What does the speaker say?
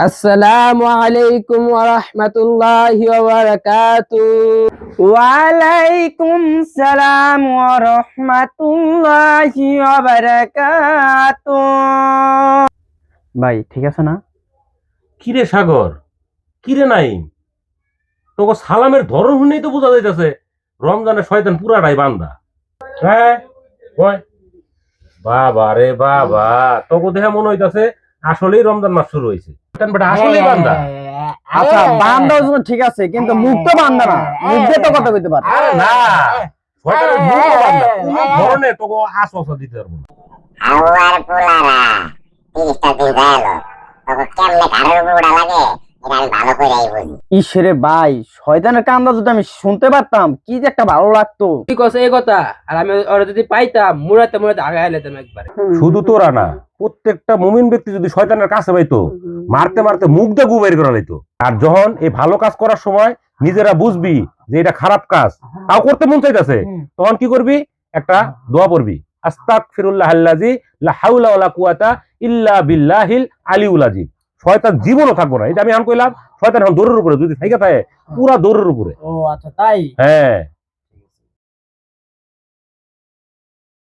আসসালামু আলাইকুম ওয়া রাহমাতুল্লাহি ওয়া বারাকাতুহু। ওয়ালাইকুম সালাম ওয়া রাহমাতুল্লাহি ওয়া বারাকাতুহু। ভাই ঠিক আছে না? কিরে সাগর, কিরে নাইম, তোকে সালামের ধরন শুনেই তো বোঝা যাইতেছে রমজানের শয়তান পুরাটাই বান্দা। হ্যাঁ ওই বাবা রে বাবা, তোকে দেখে মনে হইতাছে আসলেই রমজান মাস শুরু হয়েছে। শয়তান বেটা আসলেই বান্দা। আচ্ছা বান্দা ঠিক আছে, কিন্তু মুখ তো বান্দা না, মুখ দিয়ে তো কথা কইতে পারে। আরে না, শয়তানের মুখও বান্দা, কোন ধরনের তোকে আশ্বাস দিতে পারবো না। আউয়ার পোলারা 30টা দিন গেল, তবে কেমনে ঘরের উপর উড়া লাগে এটা আমি ভালো করেই বুঝি। ইসরে ভাই, শয়তানের কান্দা যদি আমি শুনতে পারতাম কি যে একটা ভালো লাগতো। কি কছে এই কথা, আর আমি ওরা যদি পাইতাম মুড়াতে মুড়াতে আগায় লেতাম একবারে। শুধু তোরা না, প্রত্যেকটা মুমিন ব্যক্তি যদি শয়তানের কাছে পাইতো, মারতে মারতে মুখ দিয়ে গু বের করে লাইতো। আর যখন এই ভালো কাজ করার সময় নিজেরা বুঝবি যে এটা খারাপ কাজ, তাও করতে মন চাইতেছে, তখন কি করবি? একটা দোয়া পড়বি, আস্তাগফিরুল্লাহ আল্লাযী লা হাওলা ওয়ালা কুওয়াতা ইল্লা বিল্লাহিল আলিউল আযীম। শয়তান জীবনও থাকবো না। এই যে আমি আন কইলাম, শয়তান এখন দৌড়ের উপরে, যদি থাইকা থাকে পুরা দৌড়ের উপরে। ও আচ্ছা তাই। হ্যাঁ।